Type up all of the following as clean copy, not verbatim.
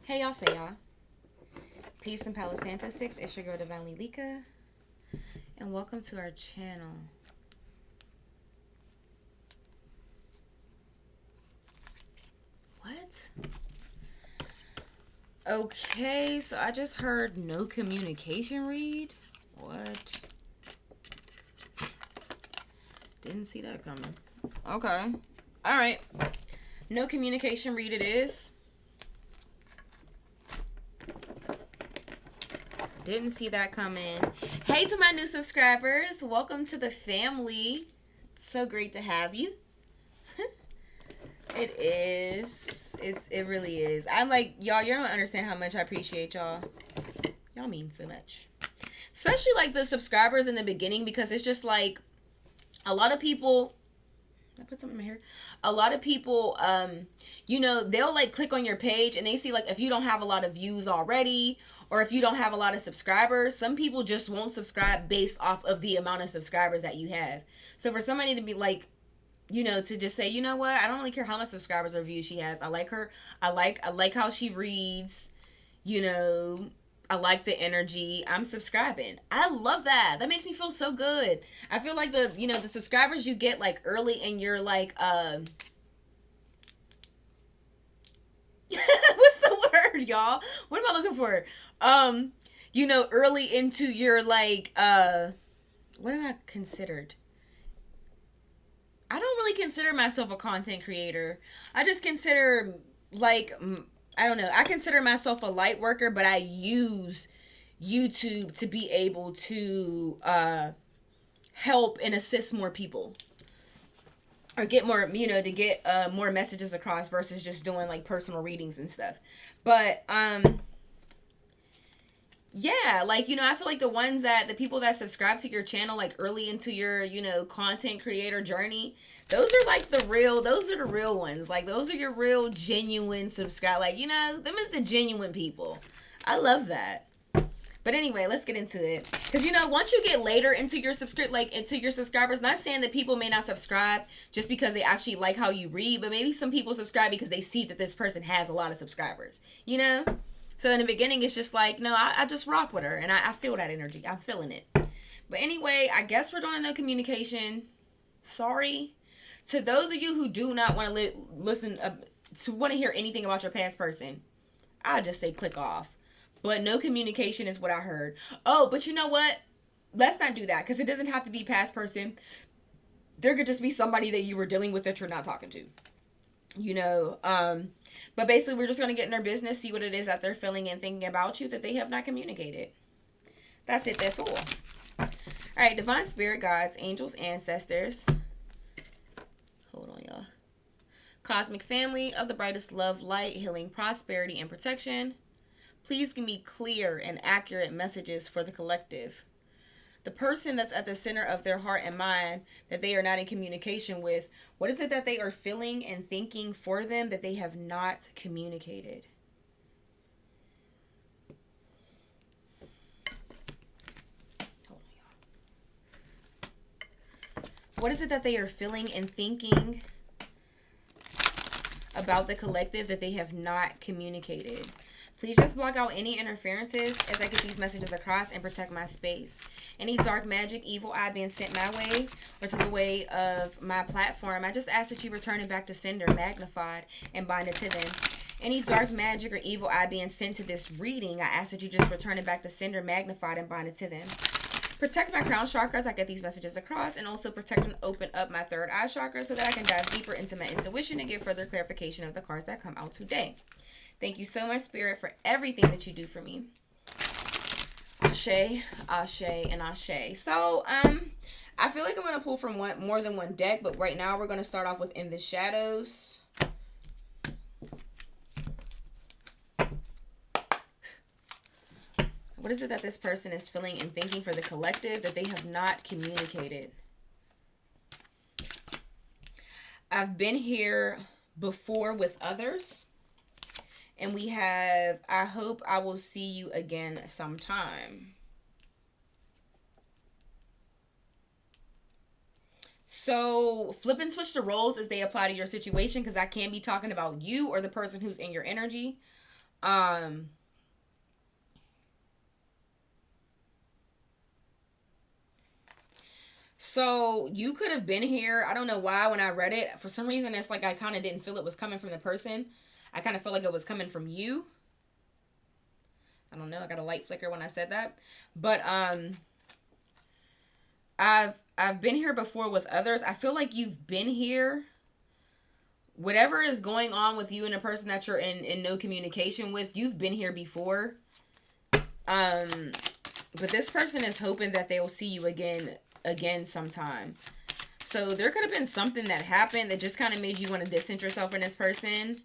Hey, y'all, say y'all. Peace and Palo Santo 6. It's your girl, Divinely Lika. And welcome to our channel. What? Okay, so I just heard no communication read. What? Didn't see that coming. Okay. Alright. No communication read it is. Didn't see that coming. Hey to my new subscribers. Welcome to the family. It's so great to have you. It is. It really is. I'm like, y'all don't understand how much I appreciate y'all. Y'all mean so much. Especially like the subscribers in the beginning, because it's just like a lot of people, I put something in my hair. A lot of people, they'll like click on your page and they see like if you don't have a lot of views already, or if you don't have a lot of subscribers, some people just won't subscribe based off of the amount of subscribers that you have. So for somebody to be like, to just say, you know what, I don't really care how much subscribers or views she has. I like her. I like how she reads. I like the energy. I'm subscribing. I love that. That makes me feel so good. I feel like the subscribers you get like early in your like what's the word, y'all? What am I looking for? Early into your like what am I considered? I don't really consider myself a content creator. I just consider like I don't know. I consider myself a light worker, but I use YouTube to be able to help and assist more people, or get more, to get more messages across versus just doing like personal readings and stuff. But yeah, like, I feel like the people that subscribe to your channel like early into your, content creator journey, those are the real ones. Like, those are your real genuine subscribe. Like, them is the genuine people. I love that. But anyway, let's get into it. Because, once you get later into your into your subscribers, not saying that people may not subscribe just because they actually like how you read, but maybe some people subscribe because they see that this person has a lot of subscribers, So in the beginning, it's just like, no, I just rock with her, and I feel that energy. I'm feeling it. But anyway, I guess we're doing no communication. Sorry. To those of you who do not want to listen, to want to hear anything about your past person, I'll just say click off. But no communication is what I heard. Oh, but you know what? Let's not do that, because it doesn't have to be past person. There could just be somebody that you were dealing with that you're not talking to. But basically, we're just going to get in their business, see what it is that they're feeling and thinking about you that they have not communicated. That's it. That's all. All right. Divine Spirit, Gods, Angels, Ancestors. Hold on, y'all. Cosmic Family of the brightest love, light, healing, prosperity, and protection. Please give me clear and accurate messages for the collective. The person that's at the center of their heart and mind that they are not in communication with, what is it that they are feeling and thinking for them that they have not communicated? Hold on, y'all. What is it that they are feeling and thinking about the collective that they have not communicated? Please just block out any interferences as I get these messages across and protect my space. Any dark magic, evil eye being sent my way or to the way of my platform, I just ask that you return it back to sender, magnified, and bind it to them. Any dark magic or evil eye being sent to this reading, I ask that you just return it back to sender, magnified, and bind it to them. Protect my crown chakra as I get these messages across, and also protect and open up my third eye chakra so that I can dive deeper into my intuition and get further clarification of the cards that come out today. Thank you so much, Spirit, for everything that you do for me. Ashe, Ashe, and Ashe. So, I feel like I'm going to pull from more than one deck, but right now we're going to start off with In the Shadows. What is it that this person is feeling and thinking for the collective that they have not communicated? I've been here before with others. And we have, I hope I will see you again sometime. So flip and switch the roles as they apply to your situation, because I can be talking about you or the person who's in your energy. Um, so you could have been here. I don't know why when I read it, for some reason, it's like I kind of didn't feel it was coming from the person. I kind of felt like it was coming from you. I don't know. I got a light flicker when I said that. But I've been here before with others. I feel like you've been here. Whatever is going on with you and a person that you're in no communication with, you've been here before. But this person is hoping that they will see you again sometime. So there could have been something that happened that just kind of made you want to distance yourself from this person.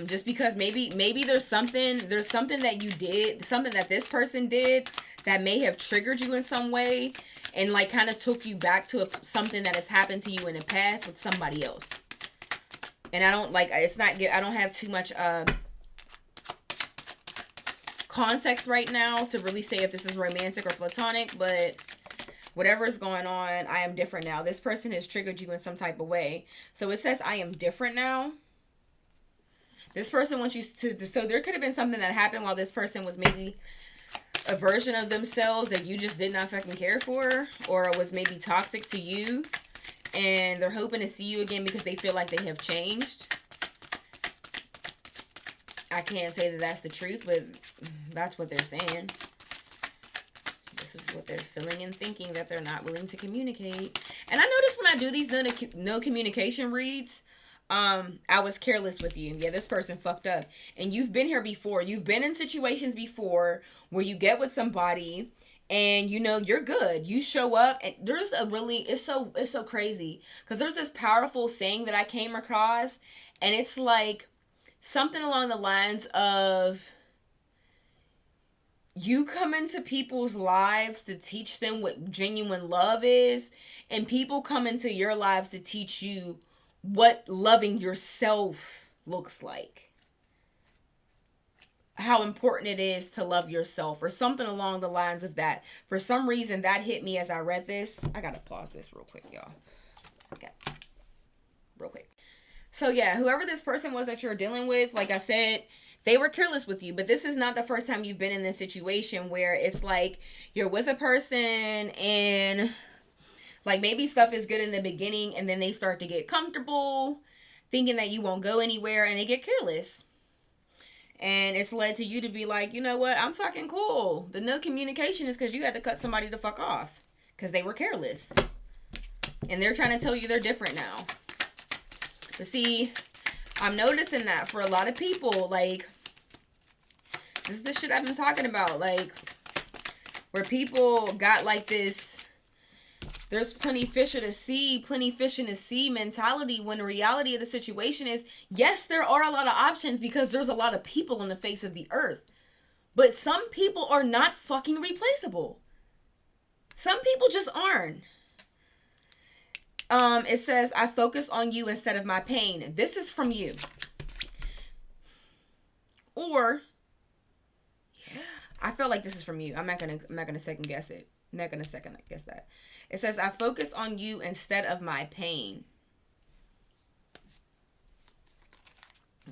Just because maybe there's something that you did, something that this person did that may have triggered you in some way and like kind of took you back to something that has happened to you in the past with somebody else. And I don't like, it's not, I don't have too much context right now to really say if this is romantic or platonic, but whatever's going on, I am different now. This person has triggered you in some type of way. So it says I am different now. This person wants you to, so there could have been something that happened while this person was maybe a version of themselves that you just did not fucking care for, or was maybe toxic to you, and they're hoping to see you again because they feel like they have changed. I can't say that that's the truth, but that's what they're saying. This is what they're feeling and thinking, that they're not willing to communicate. And I notice when I do these no communication reads, I was careless with you. Yeah, this person fucked up. And you've been here before. You've been in situations before where you get with somebody and you know you're good. You show up and there's a really, it's so crazy because there's this powerful saying that I came across, and it's like something along the lines of, you come into people's lives to teach them what genuine love is, and people come into your lives to teach you what loving yourself looks like. How important it is to love yourself, or something along the lines of that. For some reason, that hit me as I read this. I gotta pause this real quick, y'all. Okay. Real quick. So yeah, whoever this person was that you're dealing with, like I said, they were careless with you. But this is not the first time you've been in this situation where it's like you're with a person and like maybe stuff is good in the beginning and then they start to get comfortable thinking that you won't go anywhere and they get careless. And it's led to you to be like, you know what, I'm fucking cool. The no communication is because you had to cut somebody the fuck off because they were careless. And they're trying to tell you they're different now. But see, I'm noticing that for a lot of people, like, this is the shit I've been talking about. Like, where people got like this, there's plenty fish in the sea mentality, when the reality of the situation is, yes, there are a lot of options because there's a lot of people on the face of the earth. But some people are not fucking replaceable. Some people just aren't. It says, I focus on you instead of my pain. This is from you. Or, I feel like this is from you. I'm not gonna second guess it. I'm not gonna second guess that. It says, I focus on you instead of my pain.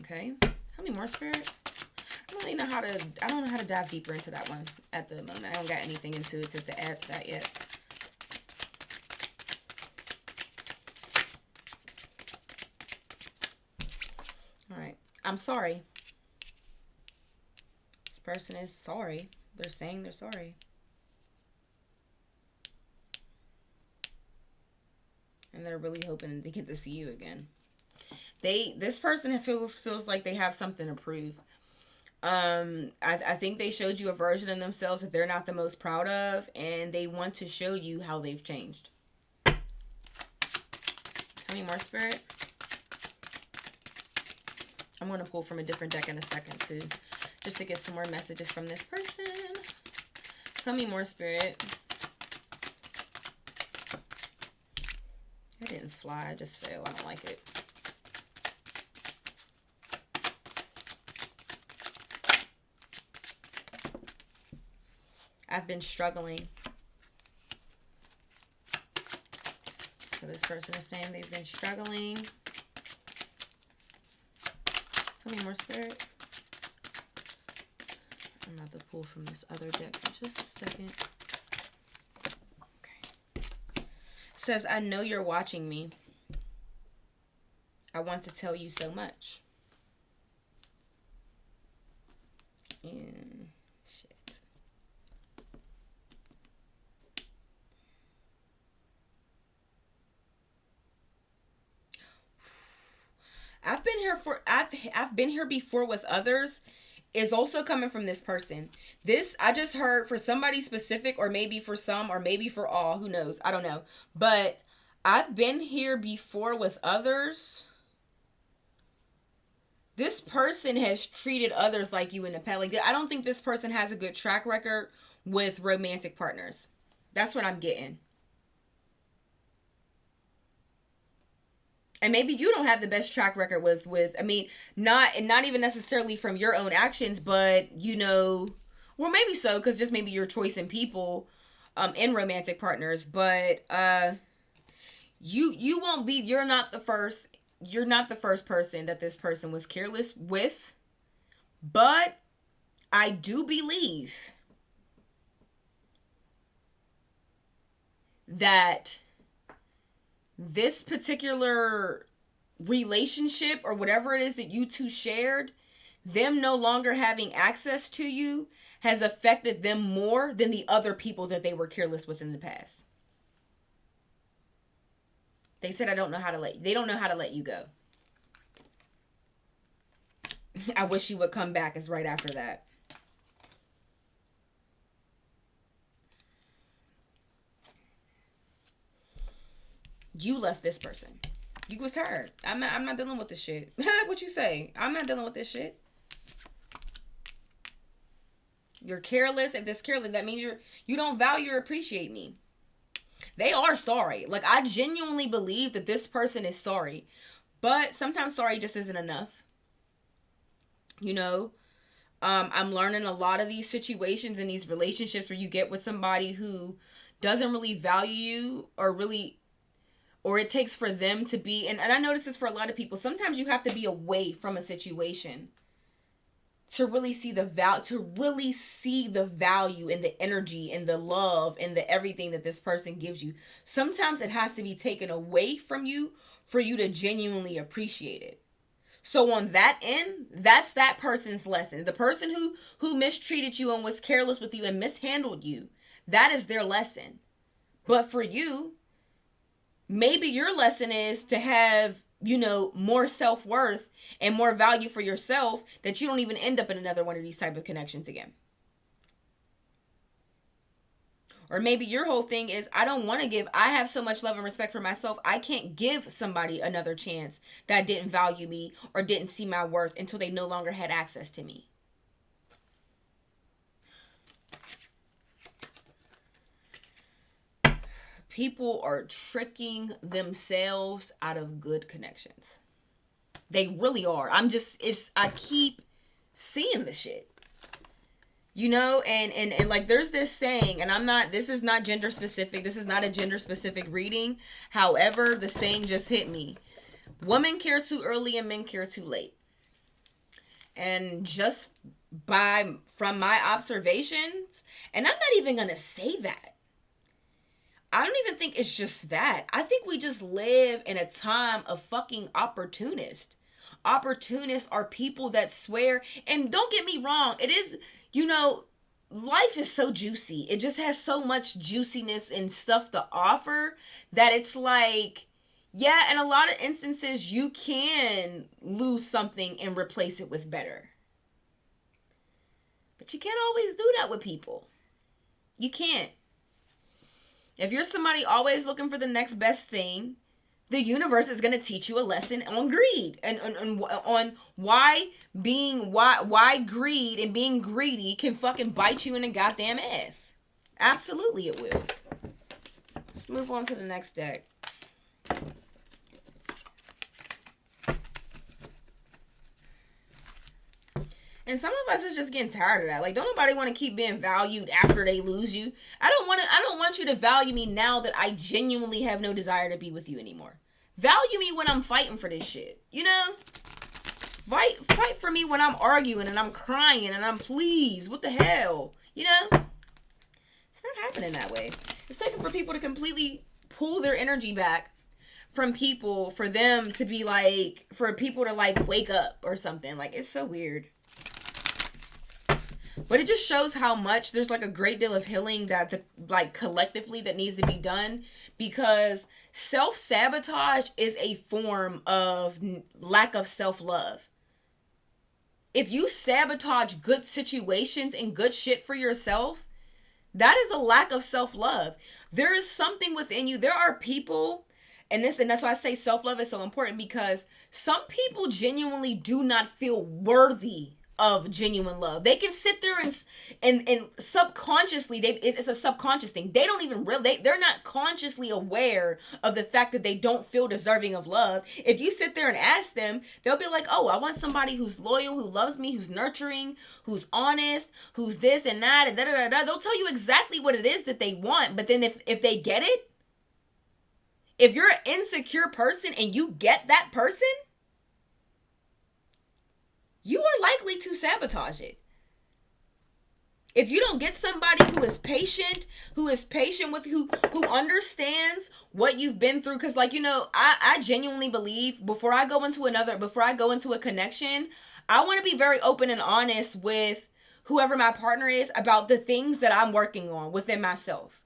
Okay. Tell me more, Spirit. I don't know how to dive deeper into that one at the moment. I don't got anything into it to add to that yet. All right. I'm sorry. This person is sorry. They're saying they're sorry. And they're really hoping to get to see you again. This person feels like they have something to prove. I think they showed you a version of themselves that they're not the most proud of, and they want to show you how they've changed. Tell me more, Spirit. I'm going to pull from a different deck in a second too, just to get some more messages from this person. Tell me more, Spirit. I didn't fly, I just fell. I don't like it. I've been struggling. So this person is saying they've been struggling. Tell me more, Spirit. pull from this other deck for just a second. Okay. It says, I know you're watching me. I want to tell you so much. And shit. I've been here before with others is also coming from this person. This I just heard for somebody specific, or maybe for some, or maybe for all, who knows? I don't know. But I've been here before with others. This person has treated others like you in the past. Like, I don't think this person has a good track record with romantic partners. That's what I'm getting. And maybe you don't have the best track record with I mean, not even necessarily from your own actions, but well, maybe so, because just maybe your choice in people in romantic partners. But you're not the first person that this person was careless with. But I do believe that this particular relationship, or whatever it is that you two shared, them no longer having access to you has affected them more than the other people that they were careless with in the past. They said, they don't know how to let you go. I wish you would come back is right after that. You left this person. You was tired. I'm not dealing with this shit. What you say? I'm not dealing with this shit. You're careless. If that's careless, that means you don't value or appreciate me. They are sorry. Like, I genuinely believe that this person is sorry. But sometimes sorry just isn't enough. I'm learning a lot of these situations and these relationships where you get with somebody who doesn't really value you, or it takes for them to be, and I notice this for a lot of people, sometimes you have to be away from a situation to really see the value and the energy and the love and the everything that this person gives you. Sometimes it has to be taken away from you for you to genuinely appreciate it. So on that end, that's that person's lesson. The person who mistreated you and was careless with you and mishandled you, that is their lesson. But for you, maybe your lesson is to have, more self-worth and more value for yourself, that you don't even end up in another one of these type of connections again. Or maybe your whole thing is, I have so much love and respect for myself, I can't give somebody another chance that didn't value me or didn't see my worth until they no longer had access to me. People are tricking themselves out of good connections. They really are. I keep seeing the shit. And like, there's this saying, and this is not gender specific. This is not a gender specific reading. However, the saying just hit me. Women care too early and men care too late. And just from my observations, and I'm not even going to say that. I don't even think it's just that. I think we just live in a time of fucking opportunists. Opportunists are people that swear, and don't get me wrong, it is, life is so juicy. It just has so much juiciness and stuff to offer that it's like, yeah, in a lot of instances, you can lose something and replace it with better. But you can't always do that with people. You can't. If you're somebody always looking for the next best thing, the universe is going to teach you a lesson on greed and on why greed and being greedy can fucking bite you in the goddamn ass. Absolutely it will. Let's move on to the next deck. And some of us is just getting tired of that. Like, don't nobody want to keep being valued after they lose you. I don't want you to value me now that I genuinely have no desire to be with you anymore. Value me when I'm fighting for this shit. Fight for me when I'm arguing and I'm crying and I'm pleased. What the hell? You know? It's not happening that way. It's taking for people to completely pull their energy back from people, for them to be like, for people to like wake up or something. Like, it's so weird. But it just shows how much there's like a great deal of healing that like collectively that needs to be done, because self-sabotage is a form of lack of self-love. If you sabotage good situations and good shit for yourself, that is a lack of self-love. There is something within you. There are people, and that's why I say self-love is so important, because some people genuinely do not feel worthy of genuine love. They can sit there and subconsciously, it's a subconscious thing. They don't even they're not consciously aware of the fact that they don't feel deserving of love. If you sit there and ask them, they'll be like, oh, I want somebody who's loyal, who loves me, who's nurturing, who's honest, who's this and that, and da-da-da-da. They'll tell you exactly what it is that they want. But then if they get it, if you're an insecure person and you get that person, you are likely to sabotage it. If you don't get somebody who is patient with who understands what you've been through, because like, you know, I genuinely believe before I go into a connection, I want to be very open and honest with whoever my partner is about the things that I'm working on within myself.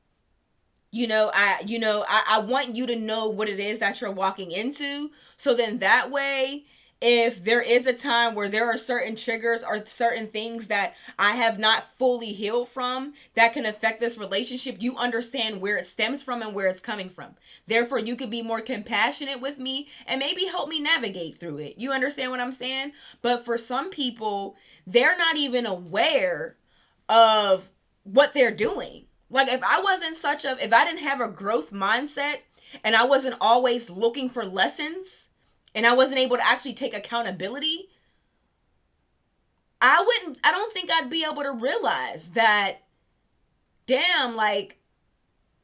I want you to know what it is that you're walking into, so then that way, if there is a time where there are certain triggers or certain things that I have not fully healed from that can affect this relationship, you understand where it stems from and where it's coming from. Therefore, you could be more compassionate with me and maybe help me navigate through it. You understand what I'm saying? But for some people, they're not even aware of what they're doing. Like, if I didn't have a growth mindset and I wasn't always looking for lessons, and I wasn't able to actually take accountability, I don't think I'd be able to realize that, damn, like,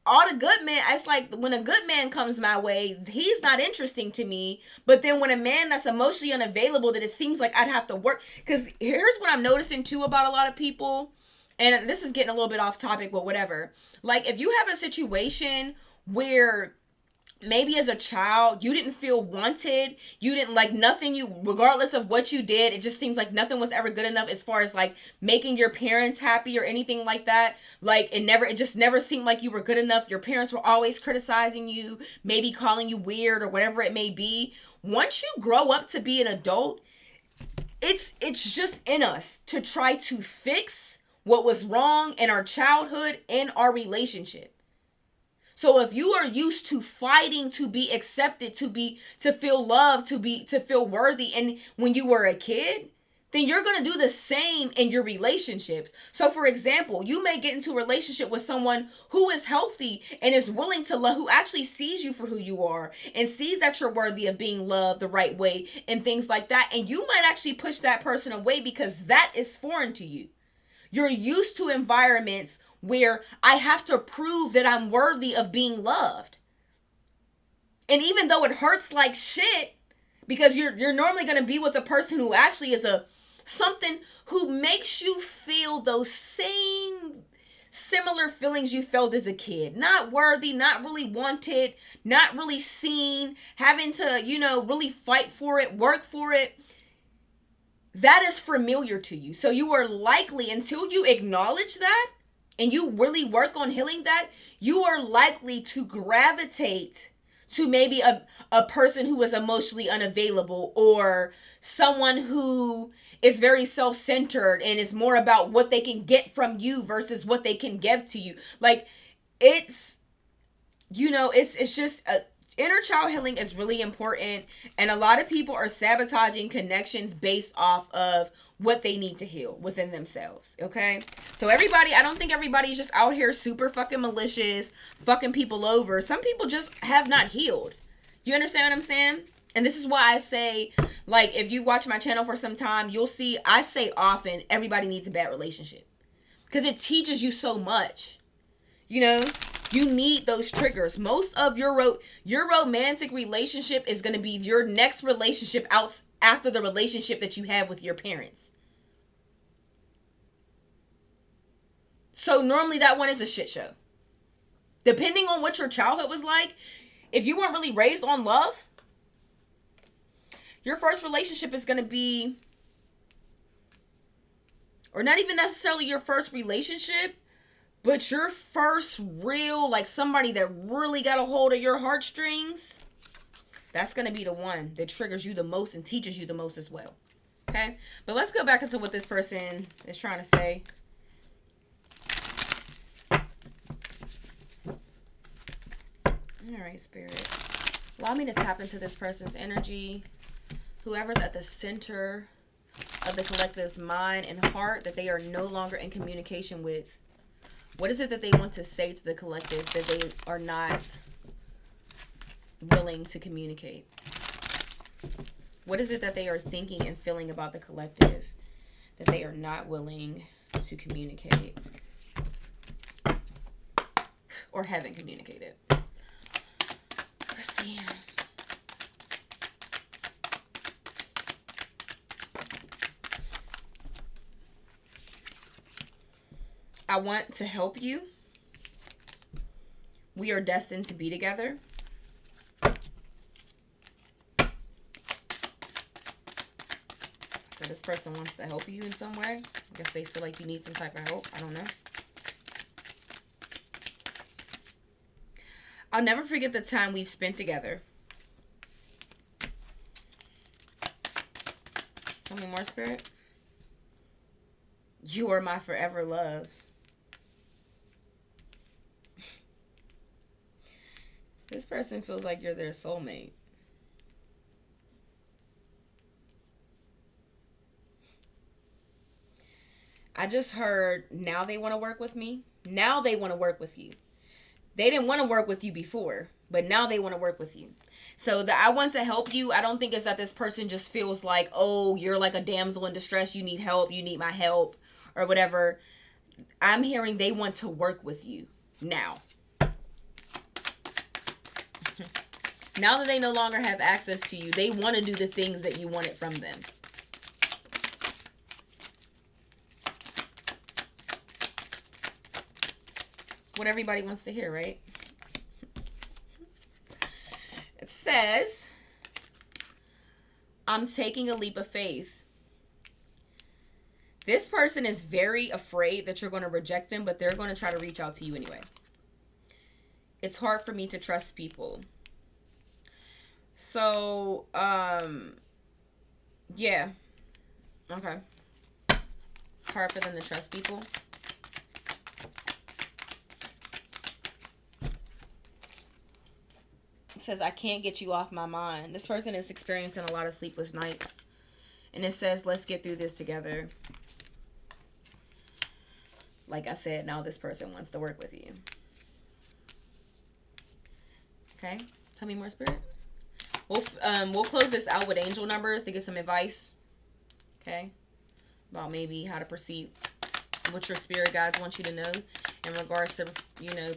all the good men, it's like when a good man comes my way, he's not interesting to me. But then when a man that's emotionally unavailable, that it seems like I'd have to work. Because here's what I'm noticing too about a lot of people, and this is getting a little bit off topic, but whatever. Like, if you have a situation where maybe as a child, you didn't feel wanted, you didn't like nothing, regardless of what you did, it just seems like nothing was ever good enough as far as like making your parents happy or anything like that. Like, it just never seemed like you were good enough. Your parents were always criticizing you, maybe calling you weird or whatever it may be. Once you grow up to be an adult, it's just in us to try to fix what was wrong in our childhood, in our relationship. So if you are used to fighting to be accepted, to feel loved, to feel worthy, and when you were a kid, then you're going to do the same in your relationships. So for example, you may get into a relationship with someone who is healthy and is willing to love, who actually sees you for who you are and sees that you're worthy of being loved the right way and things like that. And you might actually push that person away because that is foreign to you. You're used to environments where I have to prove that I'm worthy of being loved. And even though it hurts like shit, because you're normally going to be with a person who actually is something who makes you feel those same similar feelings you felt as a kid. Not worthy, not really wanted, not really seen, having to, really fight for it, work for it. That is familiar to you. So you are likely, until you acknowledge that, and you really work on healing that, you are likely to gravitate to maybe a person who is emotionally unavailable, or someone who is very self-centered and is more about what they can get from you versus what they can give to you. Like, it's just inner child healing is really important, and a lot of people are sabotaging connections based off of what they need to heal within themselves. Okay, so I don't think everybody's just out here super fucking malicious, fucking people over. Some people just have not healed. You understand what I'm saying? And this is why I say, like, if you watch my channel for some time, you'll see I say often everybody needs a bad relationship, because it teaches you so much. You need those triggers. Most of your romantic relationship is going to be your next relationship after the relationship that you have with your parents. So normally that one is a shit show. Depending on what your childhood was like, if you weren't really raised on love, your first relationship is going to be, or not even necessarily your first relationship, but your first real, like somebody that really got a hold of your heartstrings, that's going to be the one that triggers you the most and teaches you the most as well. Okay? But let's go back into what this person is trying to say. All right, Spirit. Allow me to tap into this person's energy. Whoever's at the center of the collective's mind and heart that they are no longer in communication with. What is it that they want to say to the collective that they are not willing to communicate? What is it that they are thinking and feeling about the collective that they are not willing to communicate? Or haven't communicated? Let's see. I want to help you. We are destined to be together. So this person wants to help you in some way. I guess they feel like you need some type of help. I don't know. I'll never forget the time we've spent together. Tell me more, Spirit. You are my forever love. This person feels like you're their soulmate. I just heard, now they want to work with me. Now they want to work with you. They didn't want to work with you before, but now they want to work with you. So the I want to help you, I don't think it's that this person just feels like, oh, you're like a damsel in distress. You need help. You need my help or whatever. I'm hearing they want to work with you now. Now that they no longer have access to you, they want to do the things that you wanted from them. What everybody wants to hear, right? It says, I'm taking a leap of faith. This person is very afraid that you're going to reject them, but they're going to try to reach out to you anyway. It's hard for me to trust people. So, yeah. Okay. It's hard for them to trust people. It says, I can't get you off my mind. This person is experiencing a lot of sleepless nights. And it says, let's get through this together. Like I said, now this person wants to work with you. Okay? Tell me more, Spirit. We'll close this out with angel numbers to get some advice. Okay? About maybe how to proceed. What your spirit guides want you to know in regards to,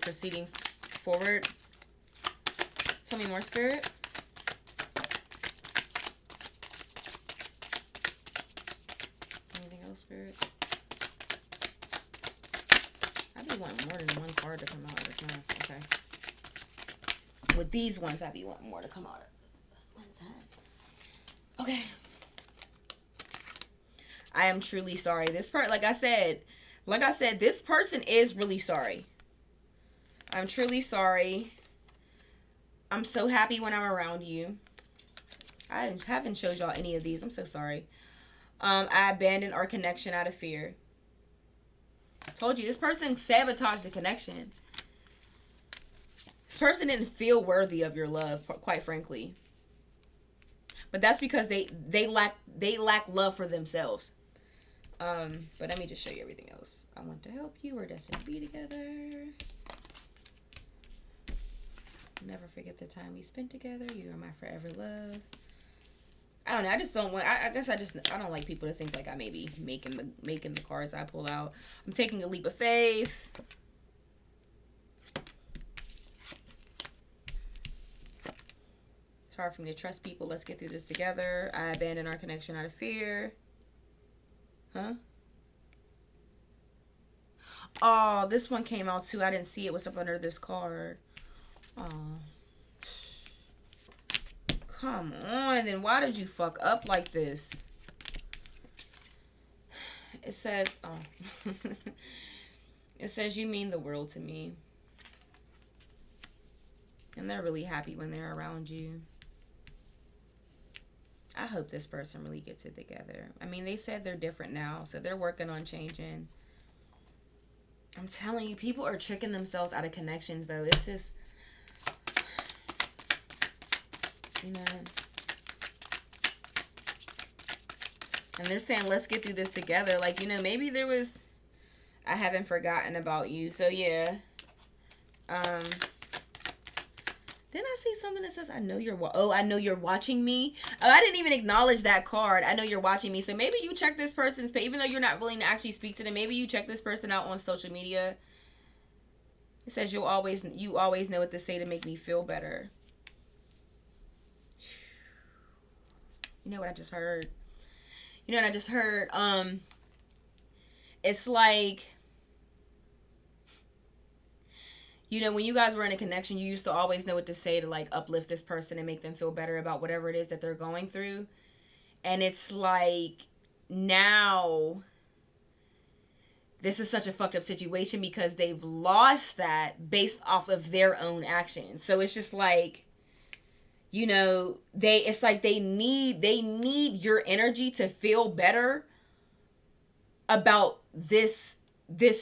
proceeding forward. Tell me more, Spirit. Anything else, Spirit? I be wanting more than one card to come out at a time. Okay. With these ones, I be wanting more to come out at one time. Okay. I am truly sorry. This part, like I said, this person is really sorry. I'm truly sorry. I'm so happy when I'm around you. I haven't showed y'all any of these. I'm so sorry. I abandoned our connection out of fear. I told you, this person sabotaged the connection. This person didn't feel worthy of your love, quite frankly. But that's because they lack love for themselves. But let me just show you everything else. I want to help you. We're destined to be together. Never forget the time we spent together. You are my forever love. I don't know. I just don't want. I guess I don't like people to think like I may be making the cards I pull out. I'm taking a leap of faith. hard for me to trust people. Let's get through this together. I abandon our connection out of fear. Huh? Oh, this one came out too. I didn't see it. What's up under this card? Oh. Come on. Then why did you fuck up like this? It says, oh. It says, you mean the world to me. And they're really happy when they're around you. I hope this person really gets it together. I mean, they said they're different now, so they're working on changing. I'm telling you, people are tricking themselves out of connections, though. It's just, you know. And they're saying, let's get through this together. Like, you know, maybe there was, I haven't forgotten about you. So, yeah. Didn't I see something that says, I know you're, I know you're watching me? Oh, I didn't even acknowledge that card. I know you're watching me. So maybe you check this person's page, even though you're not willing to actually speak to them. Maybe you check this person out on social media. It says, you always know what to say to make me feel better. You know what I just heard? You know what I just heard? It's like, you know, when you guys were in a connection, you used to always know what to say to, like, uplift this person and make them feel better about whatever it is that they're going through. And it's like, now, this is such a fucked up situation because they've lost that based off of their own actions. So it's just like, you know, it's like they need your energy to feel better about this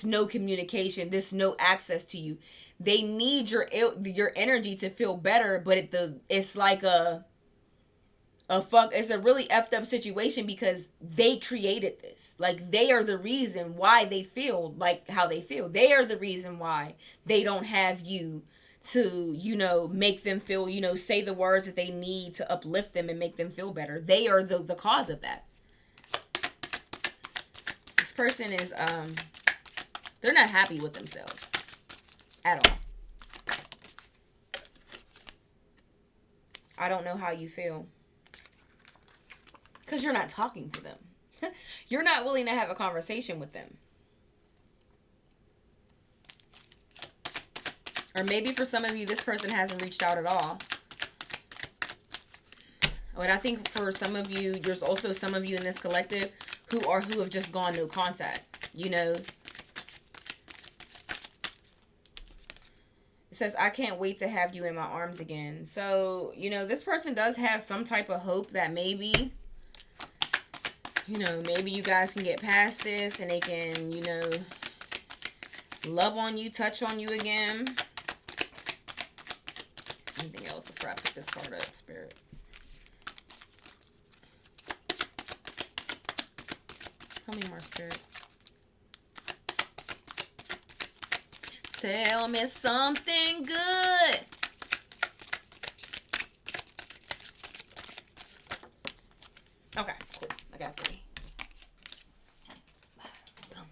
no communication, this no access to you. They need your energy to feel better, but it's like it's a really effed up situation because they created this. Like, they are the reason why they feel like how they feel. They are the reason why they don't have you to, you know, make them feel, you know, say the words that they need to uplift them and make them feel better. They are the cause of that. This person is, they're not happy with themselves at all. I don't know how you feel. Because you're not talking to them. You're not willing to have a conversation with them. Or maybe for some of you, this person hasn't reached out at all. But I think for some of you, there's also some of you in this collective who have just gone no contact. You know. It says, I can't wait to have you in my arms again. So, you know, this person does have some type of hope that maybe, you know, maybe you guys can get past this and they can, you know, love on you, touch on you again. Anything else before I pick this card up, Spirit? Tell me more, Spirit. Tell me something good. Okay, cool. I got 3. Boom.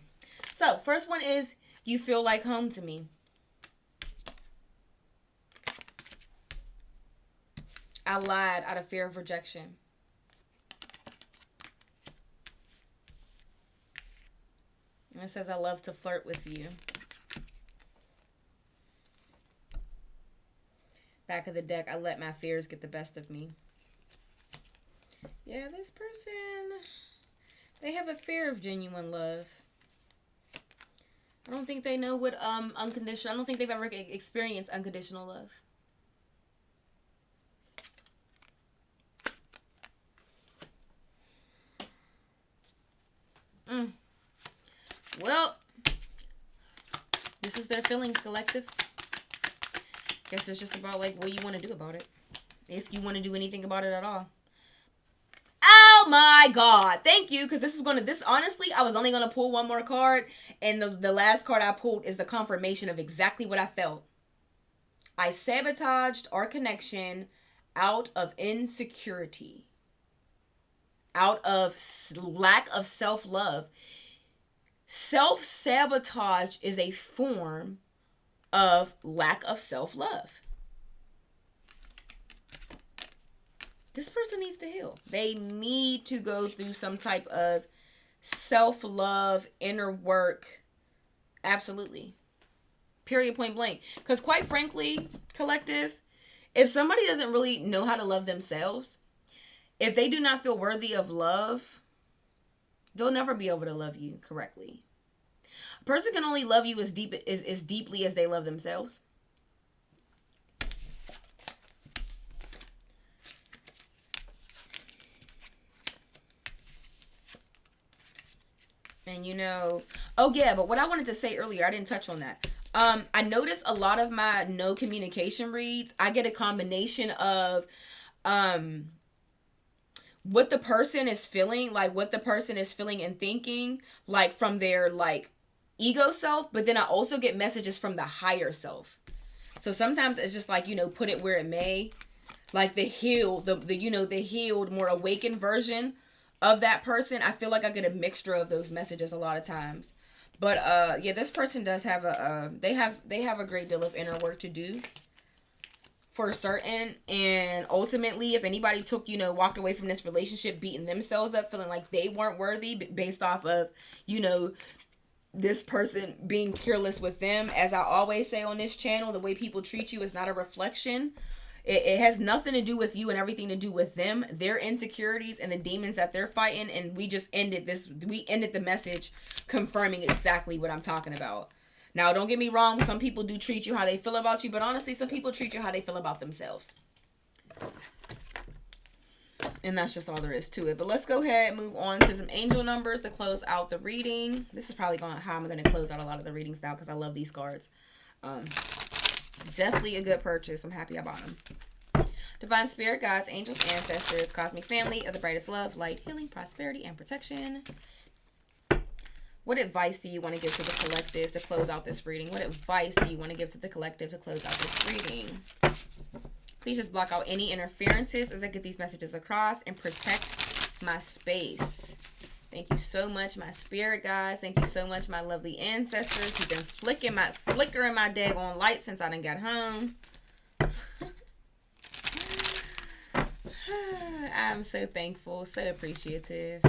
So, first one is, you feel like home to me. I lied out of fear of rejection. And it says, I love to flirt with you. Back of the deck, I let my fears get the best of me. Yeah, this person, they have a fear of genuine love. I don't think they know what unconditional, I don't think they've ever experienced unconditional love. Well, this is their feelings, collective. Guess it's just about, like, what you want to do about it. If you want to do anything about it at all. Oh my God. Thank you. Because honestly, I was only going to pull one more card. And the last card I pulled is the confirmation of exactly what I felt. I sabotaged our connection out of insecurity. Out of lack of self-love. Self-sabotage is a form of lack of self-love. This person needs to heal. They need to go through some type of self-love, inner work. Absolutely. Period, point blank. Because quite frankly, collective, if somebody doesn't really know how to love themselves, if they do not feel worthy of love, they'll never be able to love you correctly. A person can only love you as deeply as they love themselves. And oh yeah, but what I wanted to say earlier, I didn't touch on that. I noticed a lot of my no communication reads, I get a combination of what the person is feeling, like what the person is feeling and thinking, like from their like ego self, but then I also get messages from the higher self. So sometimes it's just like, put it where it may, like the healed, the healed, more awakened version of that person. I feel like I get a mixture of those messages a lot of times. But yeah, this person does have they have a great deal of inner work to do, for certain. And ultimately, if anybody walked away from this relationship beating themselves up, feeling like they weren't worthy based off of this person being careless with them, as I always say on this channel, the way people treat you is not a reflection. It has nothing to do with you and everything to do with them, their insecurities and the demons that they're fighting. And we ended the message confirming exactly what I'm talking about. Now, don't get me wrong. Some people do treat you how they feel about you, but honestly, some people treat you how they feel about themselves. And that's just all there is to it. But let's go ahead and move on to some angel numbers to close out the reading. This is probably how I'm going to close out a lot of the readings now, because I love these cards. Definitely a good purchase. I'm happy I bought them. Divine Spirit, Guides, Angels, Ancestors, Cosmic Family of the brightest love, light, healing, prosperity, and protection. What advice do you want to give to the collective to close out this reading? What advice do you want to give to the collective to close out this reading? Please just block out any interferences as I get these messages across and protect my space. Thank you so much, my spirit guides. Thank you so much, my lovely ancestors who've been flickering my daggone light since I done got home. I'm so thankful, so appreciative.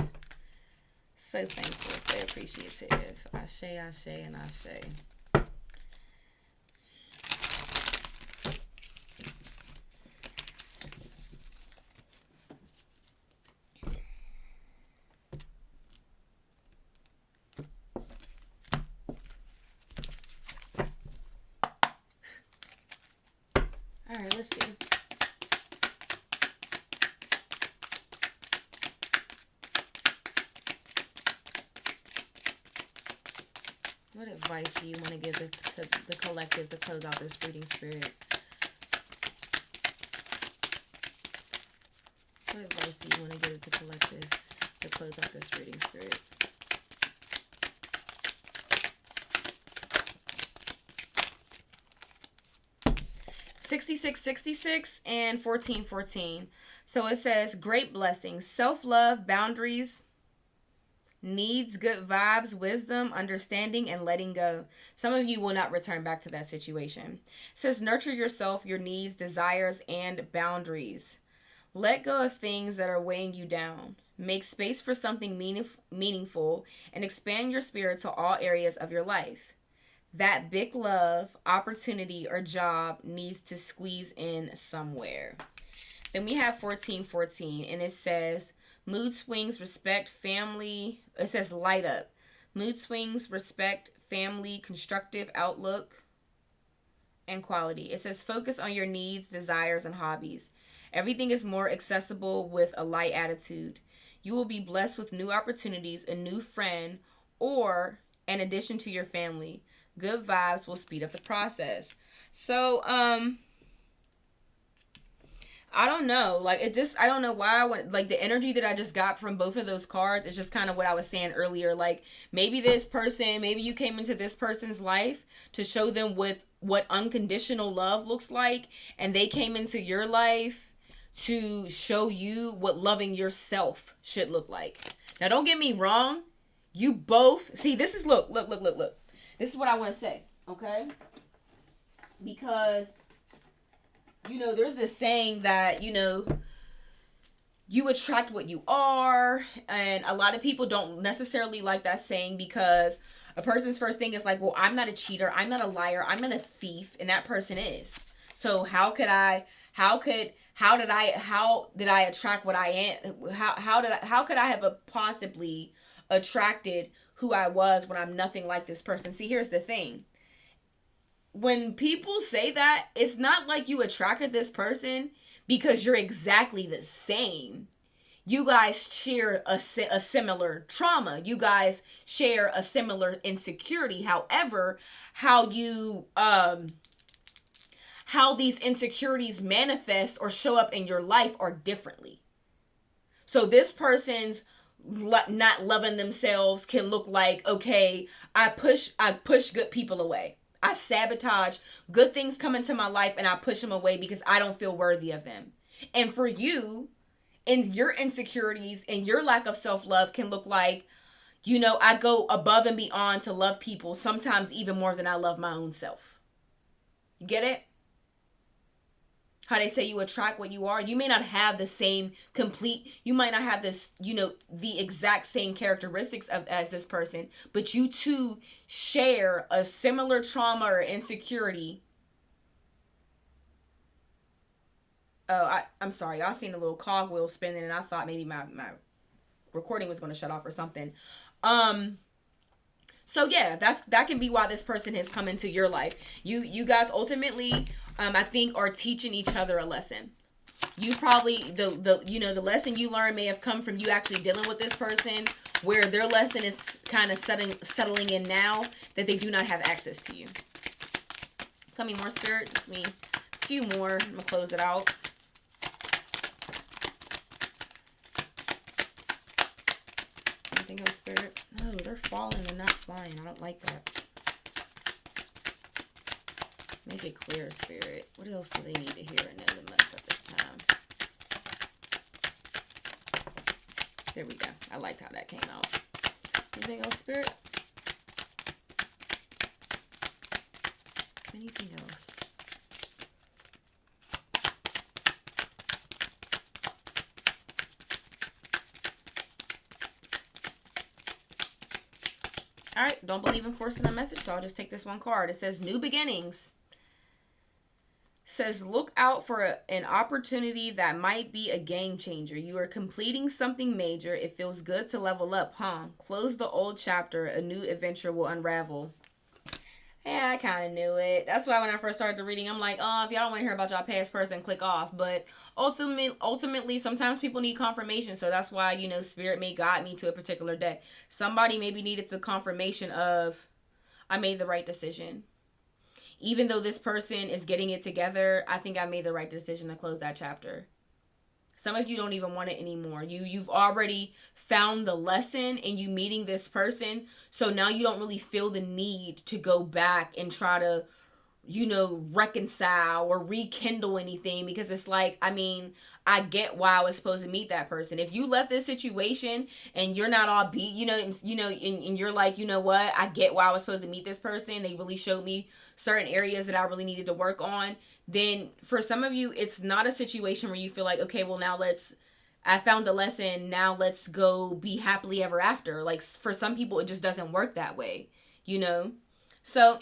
So thankful, so appreciative. Ashe, ashe, and ashe. All right, let's see. What advice do you want to give to the collective to close out this reading, Spirit? What advice do you want to give to the collective to close out this reading, Spirit? $66.66 and $14.14. So it says, great blessings, self-love, boundaries, needs, good vibes, wisdom, understanding, and letting go. Some of you will not return back to that situation. It says, nurture yourself, your needs, desires, and boundaries. Let go of things that are weighing you down. Make space for something meaningful and expand your spirit to all areas of your life. That big love, opportunity, or job needs to squeeze in somewhere. Then we have 14:14, and it says, mood swings, respect, family. It says light up. Mood swings, respect, family, constructive outlook, and quality. It says focus on your needs, desires, and hobbies. Everything is more accessible with a light attitude. You will be blessed with new opportunities, a new friend, or an addition to your family. Good vibes will speed up the process. So, I don't know. Like, I don't know why the energy that I just got from both of those cards is just kind of what I was saying earlier. Like, maybe you came into this person's life to show them what unconditional love looks like. And they came into your life to show you what loving yourself should look like. Now, don't get me wrong. You both, see, this is, look. This is what I want to say, okay? Because, there's this saying that, you attract what you are. And a lot of people don't necessarily like that saying, because a person's first thing is like, well, I'm not a cheater, I'm not a liar, I'm not a thief, and that person is. So how did I attract what I am? How could I have possibly attracted who I was when I'm nothing like this person? See, here's the thing. When people say that, it's not like you attracted this person because you're exactly the same. You guys share a similar trauma. You guys share a similar insecurity. However, how these insecurities manifest or show up in your life are differently. So this person's not loving themselves can look like, okay, I push good people away. I sabotage good things come into my life and I push them away because I don't feel worthy of them. And for you, and your insecurities and your lack of self-love can look like, I go above and beyond to love people, sometimes even more than I love my own self. Get it? How they say you attract what you are. You may not have the same you might not have this, the exact same characteristics as this person, but you two share a similar trauma or insecurity. Oh, I'm sorry. Y'all seen a little cogwheel spinning and I thought maybe my recording was going to shut off or something. So yeah, that can be why this person has come into your life. You guys ultimately, I think, are teaching each other a lesson. You probably the lesson you learned may have come from you actually dealing with this person, where their lesson is kind of settling in now that they do not have access to you. Tell me more, Spirit. Just me a few more. I'm gonna close it out. Anything else, Spirit? No, they're falling and not flying. I don't like that. Make it clear, Spirit. What else do they need to hear and know the most at this time? There we go. I liked how that came out. Anything else, Spirit? Anything else? All right, don't believe in forcing a message, so I'll just take this one card. It says new beginnings. It says look out for an opportunity that might be a game changer. You are completing something major. It feels good to level up, huh? Close the old chapter. A new adventure will unravel. Yeah, I kind of knew it. That's why when I first started the reading, I'm like, oh, if y'all don't want to hear about y'all past person, click off. But ultimately, sometimes people need confirmation. So that's why, Spirit may guide me to a particular deck. Somebody maybe needed the confirmation of, I made the right decision. Even though this person is getting it together, I think I made the right decision to close that chapter. Some of you don't even want it anymore. You've already found the lesson in you meeting this person. So now you don't really feel the need to go back and try to, reconcile or rekindle anything, because it's like, I get why I was supposed to meet that person. If you left this situation and you're not all beat, and you're like, you know what? I get why I was supposed to meet this person. They really showed me certain areas that I really needed to work on. Then for some of you, it's not a situation where you feel like, okay, well now I found the lesson. Now let's go be happily ever after. Like for some people, it just doesn't work that way, So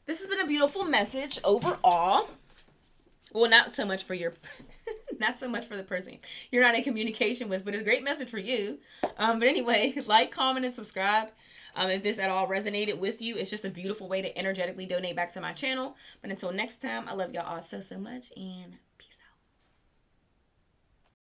this has been a beautiful message overall. Well, not so much for not so much for the person you're not in communication with, but it's a great message for you. But anyway, like, comment, and subscribe. If this at all resonated with you, it's just a beautiful way to energetically donate back to my channel. But until next time, I love y'all all so much, and peace.